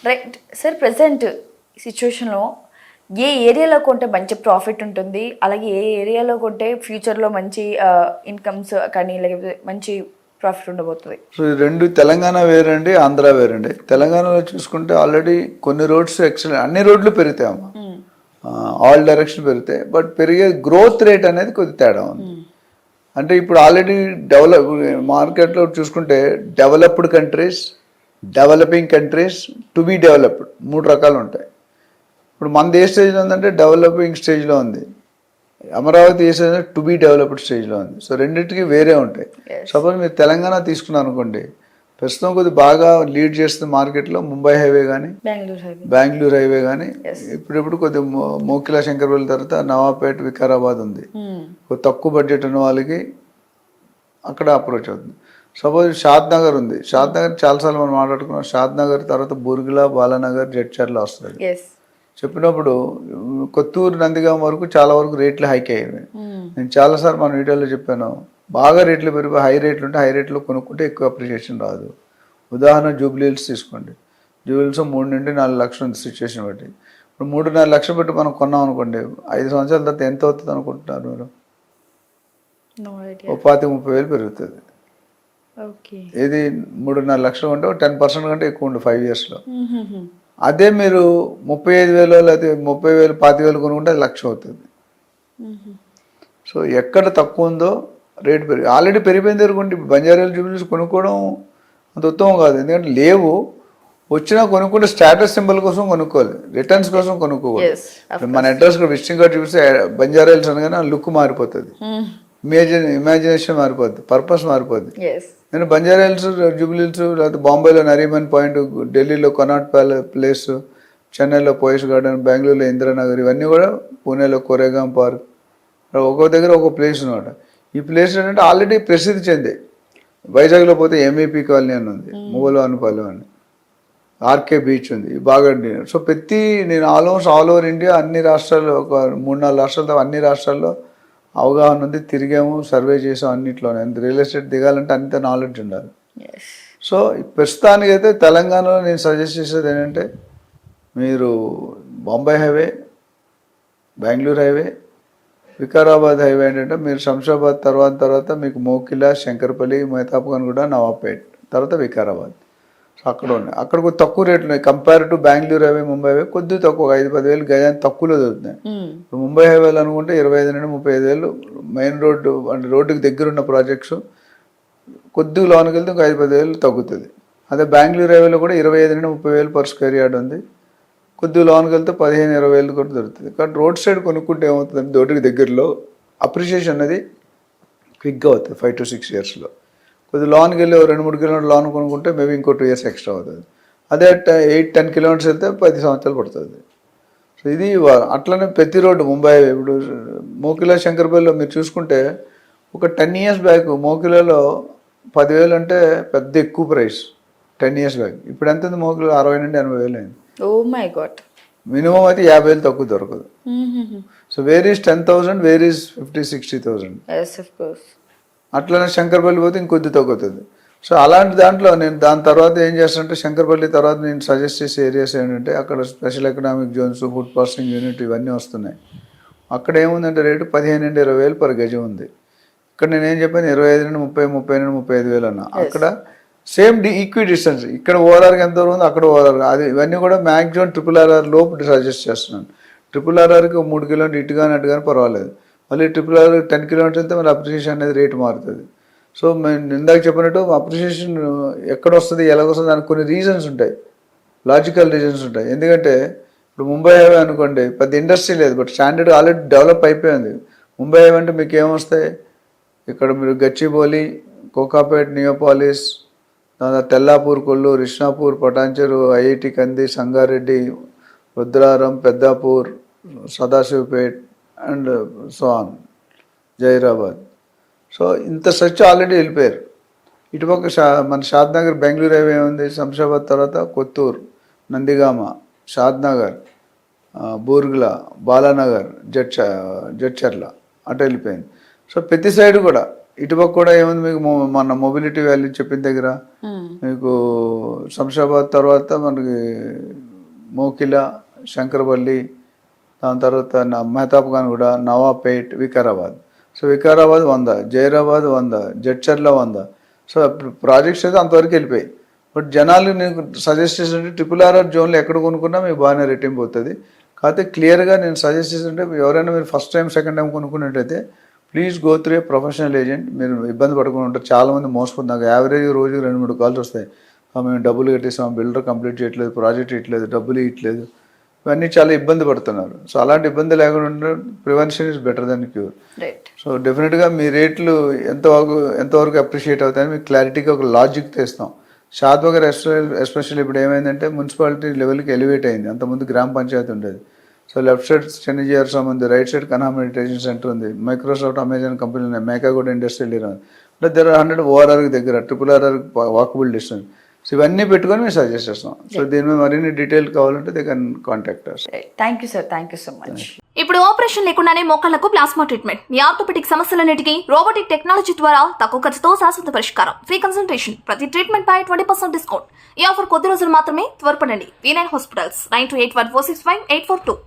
Right sir, present సిచ్యువేషన్లో ఏ ఏరియాలో కొంటే మంచి ప్రాఫిట్ ఉంటుంది, అలాగే ఏ ఏరియాలో కొంటే ఫ్యూచర్లో మంచి ఇన్కమ్స్ కానీ లేకపోతే మంచి ప్రాఫిట్ ఉండబోతుంది? సో ఈ రెండు తెలంగాణ వేరండి, ఆంధ్ర వేరండి. తెలంగాణలో చూసుకుంటే ఆల్రెడీ కొన్ని రోడ్స్ ఎక్సలెంట్, అన్ని రోడ్లు పెరుగుతాయి అమ్మ, ఆల్ డైరెక్షన్ పెరుగుతాయి. బట్ పెరిగే గ్రోత్ రేట్ అనేది కొద్ది తేడా ఉంది. అంటే ఇప్పుడు ఆల్రెడీ మార్కెట్లో చూసుకుంటే developed countries, developing countries, to be developed, 3 రకాలు ఉంటాయి. ఇప్పుడు మనది ఏ స్టేజ్లో ఉందంటే డెవలపింగ్ స్టేజ్లో ఉంది. అమరావతి ఏ స్టేజ్ టు బీ డెవలప్డ్ స్టేజ్లో ఉంది. సో రెండింటికి వేరే ఉంటాయి. సపోజ్ మీరు తెలంగాణ తీసుకున్నారు అనుకోండి, ప్రస్తుతం కొద్ది బాగా లీడ్ చేస్తుంది మార్కెట్లో ముంబై హైవే కానీ, బెంగళూరు హైవే కానీ, ఇప్పుడు కొద్ది మోకిలా శంకర్పల్లి తర్వాత నవాపేట్, వికారాబాద్ ఉంది. తక్కువ బడ్జెట్ ఉన్న వాళ్ళకి అక్కడ అప్రోచ్ అవుతుంది. సపోజ్ షాద్ నగర్ ఉంది. షాద్ నగర్ చాలాసార్లు మనం మాట్లాడుకున్నాం. షాద్ నగర్ తర్వాత బుర్గిలా, బాలానగర్, జడ్చర్ల వస్తుంది. చెప్పినప్పుడు కొత్తూరు, నందిగామ వరకు చాలా వరకు రేట్లు హైక్ అయ్యాయి. నేను చాలాసార్లు మన వీడియోలో చెప్పాను, బాగా రేట్లు పెరిగి హై రేట్లు ఉంటే హై రేట్లో కొనుక్కుంటే ఎక్కువ అప్రిషియేషన్ రాదు. ఉదాహరణ జూబ్లీ హిల్స్ తీసుకోండి. జూబ్లీ హిల్స్ 3 నుండి 4 లక్షలు ఉంది సిచ్యువేషన్ బట్టి. ఇప్పుడు 3-4 లక్షలు పెట్టి మనం కొన్నాం అనుకోండి, 5 సంవత్సరాల తర్వాత ఎంత అవుతుంది అనుకుంటున్నారు మీరు? 25-30 వేలు పెరుగుతుంది. ఇది 3-4 లక్షలు ఉంటే 10% కంటే ఎక్కువ ఉండు 5 ఇయర్స్లో. అదే మీరు 35,000 లేకపోతే 30,000, 25,000 కొనుక్కుంటే అది 1,00,000 అవుతుంది. సో ఎక్కడ తక్కువ ఉందో రేటు పెరిగి ఆల్రెడీ పెరిగిపోయింది అనుకోండి. బంజారాలు జూబ్లీస్ కొనుక్కోవడం అంత ఉత్తమం కాదు. ఎందుకంటే లేవు, వచ్చినా కొనుక్కుంటే స్టేటస్ సింబల్ కోసం కొనుక్కోవాలి, రిటర్న్స్ కోసం కొనుక్కోవాలి. మన అడ్రస్ కూడా విజిటింగ్ కార్డు చూపిస్తే బంజారాల్స్ అనగానే లుక్ మారిపోతుంది, ఇమాజినేషన్ మారిపోద్ది, పర్పస్ మారిపోద్ది. నేను బంజారాల్స్, జూబ్లీహిల్స్, లేకపోతే బాంబేలో నరీమన్ పాయింట్, ఢిల్లీలో కొనాట్ ప్లేస్, చెన్నైలో పోయిస్ గార్డెన్, బెంగళూరులో ఇందిరానగర్, ఇవన్నీ కూడా పూణేలో కొరేగాం పార్క్, ఒక్కో దగ్గర ఒక ప్లేస్ అనమాట. ఈ ప్లేస్ ఏంటంటే ఆల్రెడీ ప్రసిద్ధి చెందాయి. వైజాగ్లో పోతే ఎంఏపీ కాలనీ అని ఉంది, మువ్వలు అనుపాలెం అని, ఆర్కే బీచ్ ఉంది, బాగా. సో నేను ఆల్మోస్ట్ ఆల్ ఓవర్ ఇండియా అన్ని రాష్ట్రాల్లో, ఒక 3-4 రాష్ట్రాలతో అన్ని రాష్ట్రాల్లో అవగాహన ఉంది, తిరిగాము, సర్వే చేసాం అన్నింటిలోనే. రియల్ ఎస్టేట్ దిగాలంటే అంత నాలెడ్జ్ ఉండాలి. సో ప్రస్తుతానికైతే తెలంగాణలో నేను సజెస్ట్ చేసేది ఏంటంటే, మీరు Bombay highway, Bengaluru highway, Vikarabad highway ఏంటంటే మీరు శంషాబాద్ తర్వాత మీకు మోకిలా, శంకర్పల్లి, మహతాబ్గంజ్ కూడా, నవాపేట్, తర్వాత వికారాబాద్. సో అక్కడ ఉన్నాయి. అక్కడ కొద్ది తక్కువ రేట్లు ఉన్నాయి compare to Bengaluru highway, Mumbai highway. కొద్ది తక్కువ, 5-10 వేలు గజాన్ని తక్కువలో దొరుకుతున్నాయి. ఇప్పుడు ముంబై హైవేలు అనుకుంటే 25 నుండి 35 వేలు మెయిన్ రోడ్డు, అంటే రోడ్డుకి దగ్గర ఉన్న ప్రాజెక్ట్స్. కొద్దిగా లోనికి వెళ్తే ఇంకా 5-10 వేలు తగ్గుతుంది. అదే బెంగళూరు హైవేలో కూడా 25 నుండి 30 వేలు పర్ స్క్వేర్ యార్డ్ ఉంది. కొద్దిగా లోనికి వెళ్తే 15-20 వేలు కూడా దొరుకుతుంది. కానీ రోడ్ సైడ్ కొనుక్కుంటే ఏమవుతుందంటే రోడ్డుకి దగ్గరలో అప్రిషియేషన్ అనేది క్విక్గా అవుతుంది 5 to 6 ఇయర్స్లో. కొద్దిగా లోన్కి వెళ్ళి 2-3 కిలోమీటర్ లోన్ కొనుక్కుంటే మేబీ ఇంకో 2 ఇయర్స్ ఎక్స్ట్రా అవుతుంది. అదే 8-10 కిలోమీటర్స్ వెళ్తే 10 సంవత్సరాలు పడుతుంది. సో ఇది అట్లనే ప్రతి రోడ్డు ముంబై. ఇప్పుడు మోకిలా, శంకర్పల్లిలో మీరు చూసుకుంటే ఒక 10 years బ్యాక్ మోకిలాలో 10,000 అంటే పెద్ద ఎక్కువ ప్రైస్ 10 years బ్యాక్. ఇప్పుడు ఎంత ఉంది మోకిలా? 60 నుండి 80 వేలు అయింది. Oh my God. మినిమం అయితే 50 వేలు తక్కువ దొరకదు. So where is 10,000, where is 50-60,000. అట్లనే శంకర్పల్లి పోతే ఇంకొద్ది తగ్గుతుంది. సో అలాంటి దాంట్లో నేను దాని తర్వాత ఏం చేస్తానంటే, శంకర్పల్లి తర్వాత నేను సజెస్ట్ చేసే ఏరియాస్ ఏంటంటే, అక్కడ special economic zones, food processing unit ఇవన్నీ వస్తున్నాయి. అక్కడ ఏముందంటే రేటు 15-20 వేలు పర్ గజం ఉంది. ఇక్కడ నేనేం చెప్పాను 25 నుండి 30 నుండి 35 వేలు అన్న. అక్కడ సేమ్ ఈక్వి డిస్టెన్స్. ఇక్కడ ఓఆర్ఆర్కి ఎంత దూరం ఉంది, అక్కడ ఓఆర్ఆర్. అది ఇవన్నీ కూడా మ్యాక్సిమం RRR లోపు సజెస్ట్ చేస్తున్నాను. RRRకి 3 కిలోమీటర్లు ఇటు కానీ అటు కానీ పర్వాలేదు. మళ్ళీ RRR 10 కిలోమీటర్స్ అయితే మళ్ళీ అప్రిషియేషన్ అనేది రేటు మారుతుంది. సో మేము ఇందాక చెప్పినట్టు అప్రిషియేషన్ ఎక్కడ వస్తుంది, ఎలాగొస్తుంది, దానికి కొన్ని రీజన్స్ ఉంటాయి, లాజికల్ రీజన్స్ ఉంటాయి. ఎందుకంటే ఇప్పుడు ముంబై హైవే అనుకోండి, పెద్ద ఇండస్ట్రీ లేదు, బట్ స్టాండర్డ్ ఆల్రెడీ డెవలప్ అయిపోయింది. ముంబై హైవే అంటే మీకు ఏమొస్తాయి, ఇక్కడ మీరు గచ్చిబౌలి, కోకాపేట్, నియోపాలిస్, తెల్లాపూర్, కొల్లూరు, రిష్ణాపూర్, పటాన్చెరు, ఐఐటి కంది, సంగారెడ్డి, రుద్రారం, పెద్దాపూర్, సదాశివపేట్ అండ్ సోన్, జైరాబాద్. సో ఇంత స్ట్రెచ్ ఆల్రెడీ వెళ్ళిపోయారు. ఇటుపక్క మన షాద్నగర్, బెంగళూరు హైవే ఉంది, శంషాబాద్ తర్వాత కొత్తూరు, నందిగామ, షాద్నగర్, బూర్గుల, బాలానగర్, జడ్చర్ల అటు వెళ్ళిపోయింది. సో ప్రతి సైడ్ కూడా ఇటుపక్క కూడా ఏముంది మీకు మన మొబిలిటీ వాల్యూ చెప్పిన దగ్గర మీకు శంషాబాద్ తర్వాత మనకి మోకిల, శంకరపల్లి, దాని తర్వాత మెహతాబ్ఖాన్ కూడా, Navapet, Vikarabad. So Vikarabad 100, Zaheerabad 100, Jadcherla 100. So projects అయితే అంతవరకు వెళ్ళిపోయాయి. బట్ జనాలు నేను సజెస్ట్ చేస్తుంటే RRR జోన్లో ఎక్కడ కొనుక్కున్నా మీకు బాగానే రెట్టింపు అవుతుంది. కాకపోతే క్లియర్గా నేను సజెస్ట్ చేస్తుంటే ఎవరైనా మీరు ఫస్ట్ టైం సెకండ్ టైం కొనుక్కున్నట్టయితే please go through a professional agent. మీరు ఇబ్బంది పడుకుని ఉంటారు. చాలామంది మోసపోతున్నారు. యావరేజ్ రోజు 2-3 కాల్స్ వస్తాయి. మేము డబ్బులు కట్టేసాం, బిల్డర్ కంప్లీట్ చేయట్లేదు, ప్రాజెక్ట్ ఇవ్వట్లేదు, డబ్బులు ఇవ్వట్లేదు, ఇవన్నీ చాలా ఇబ్బంది పడుతున్నారు. సో అలాంటి ఇబ్బంది లేకుండా prevention is better than cure. So డెఫినెట్గా మీ రేట్లు ఎంతవరకు అప్రిషియేట్ అవుతాయని మీకు క్లారిటీగా ఒక లాజిక్ తెస్తాం. షాద్నగర్ ఎస్పెషల్లీ ఇప్పుడు ఏమైందంటే మున్సిపాలిటీ లెవెల్కి ఎలివేట్ అయింది. అంతకుముందు గ్రామ పంచాయతీ ఉండేది. సో లెఫ్ట్ సైడ్ చెన్నజీఆర్ స్వామి ఉంది, right side Kanha meditation centre ఉంది, మైక్రోసాఫ్ట్, అమెజాన్ కంపెనీలు ఉన్నాయి, మేకాగూడ ఇండస్ట్రియల్ ఏరియా ఉంది. అంటే దగ్గర 100 ORRకి దగ్గర, RRR వాకబుల్ డిస్టెన్స్. సో ఇవన్నీ పెట్టుకొని మేము సజెస్ట్ చేస్తాం. సో దీని మీద మరిన్ని డీటెయిల్ కావాలంటే they can contact us. Thank you sir, thank you so much. ఇప్పుడు ఆపరేషన్ లేకుండానే మోకాళ్లకు ప్లాస్మా ట్రీట్మెంట్, మీ ఆర్థోపెటిక్ సమస్యలన్నిటికీ రోబోటిక్ టెక్నాలజీ ద్వారా తక్కువ ఖర్చుతో శాశ్వత పరిష్కారం, ఫ్రీ కన్సల్టేషన్, ప్రతి ట్రీట్మెంట్ పై 20% డిస్కౌంట్. ఈ ఆఫర్ కొద్ది రోజులు మాత్రమే. త్వరపడండి. V9 hospitals 9281465842.